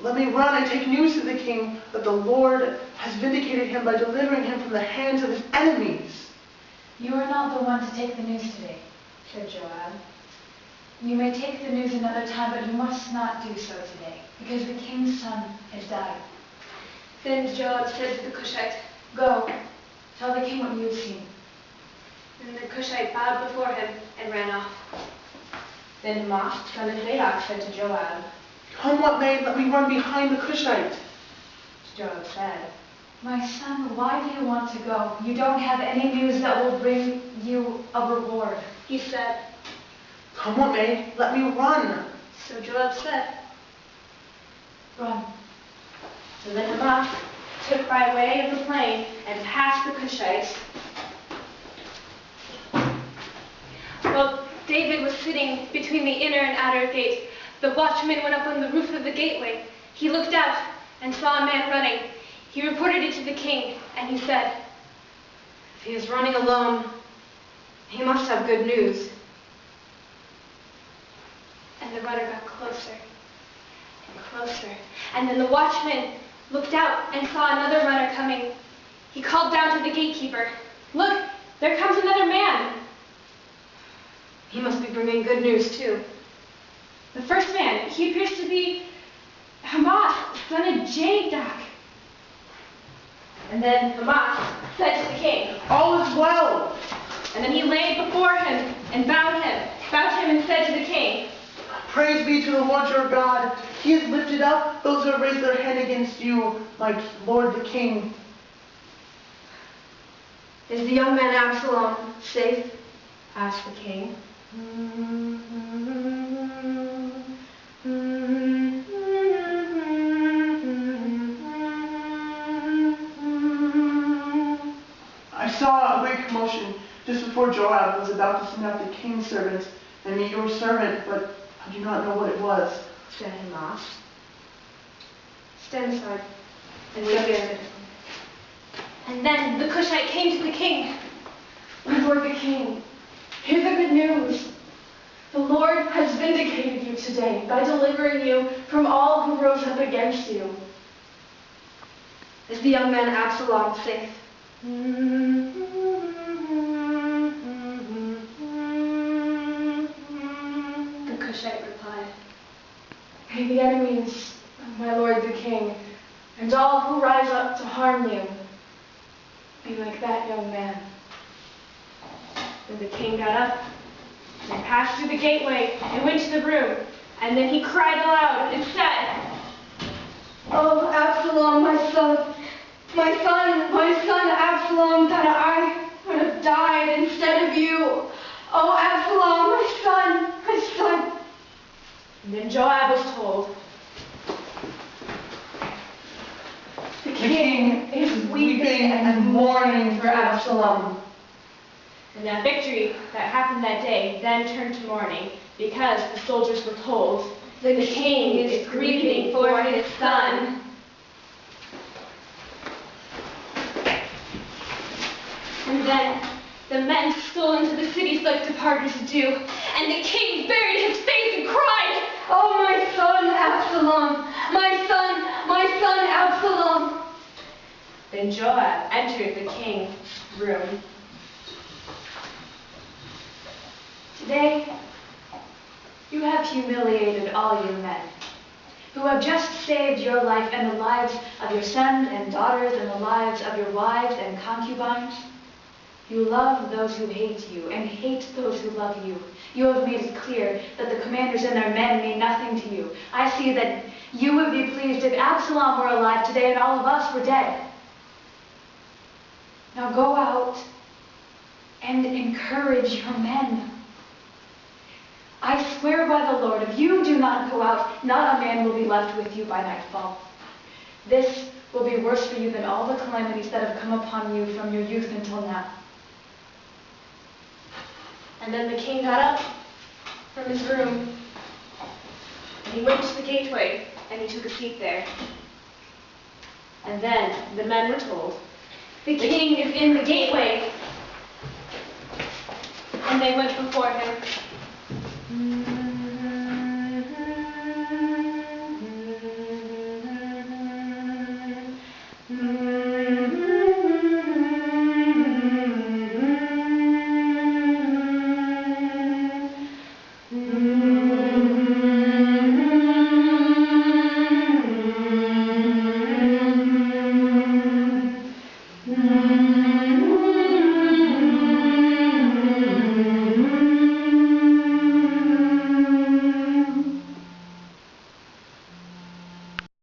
Let me run and take news to the king that the Lord has vindicated him by delivering him from the hands of his enemies. You are not the one to take the news today, said Joab. You may take the news another time, but you must not do so today, because the king's son has died. Then Joab said to the Cushite, Go, tell the king what you have seen. And the Cushite bowed before him and ran off. Then Hamas, son of Zadok, said to Joab, Come what may, let me run behind the Cushite. Joab said, My son, why do you want to go? You don't have any news that will bring you a reward. He said, Come what may, let me run. So Joab said, Run. So then Hamas took by way of the plain and passed the Cushites. While David was sitting between the inner and outer gate, the watchman went up on the roof of the gateway. He looked out and saw a man running. He reported it to the king, and he said, If he is running alone, he must have good news. And the runner got closer and closer. And then the watchman looked out and saw another runner coming. He called down to the gatekeeper, Look, there comes another man. He must be bringing good news too. The first man, he appears to be Hamas, son of Zadok. And then Hamas said to the king, All is well. And then he laid before him and bowed him and said to the king, Praise be to the Lord your God. He has lifted up those who have raised their hand against you, my lord the king. Is the young man Absalom safe? Asked the king. I saw a great commotion just before Joab was about to send out the king's servants and meet your servant, but I do not know what it was. Said Hamas. Stand aside. And wait there. And then the Cushite came to the king. My lord the king, hear the good news. The Lord has vindicated you today by delivering you from all who rose up against you. Is the young man Absalom safe? The Cushite replied, May the enemies of my lord the king and all who rise up to harm you be like that young man. Then the king got up and passed through the gateway and went to the room. And then he cried aloud and said, Oh, Absalom, my son, Absalom, that I would have died instead of you. Oh, Absalom, my son. And then Joab was told, The king is weeping and mourning for Absalom. And that victory that happened that day then turned to mourning, because the soldiers were told, the king is grieving for his son. And then the men stole into the cities like departers do, and the king buried his face and cried, Oh, my son, Absalom, my son, Absalom. Then Joab entered the king's room. Today, you have humiliated all you men who have just saved your life and the lives of your sons and daughters and the lives of your wives and concubines. You love those who hate you and hate those who love you. You have made it clear that the commanders and their men mean nothing to you. I see that you would be pleased if Absalom were alive today and all of us were dead. Now go out and encourage your men. I swear by the Lord, if you do not go out, not a man will be left with you by nightfall. This will be worse for you than all the calamities that have come upon you from your youth until now. And then the king got up from his room, and he went to the gateway, and he took a seat there. And then the men were told, The king is in the gateway. And they went before him.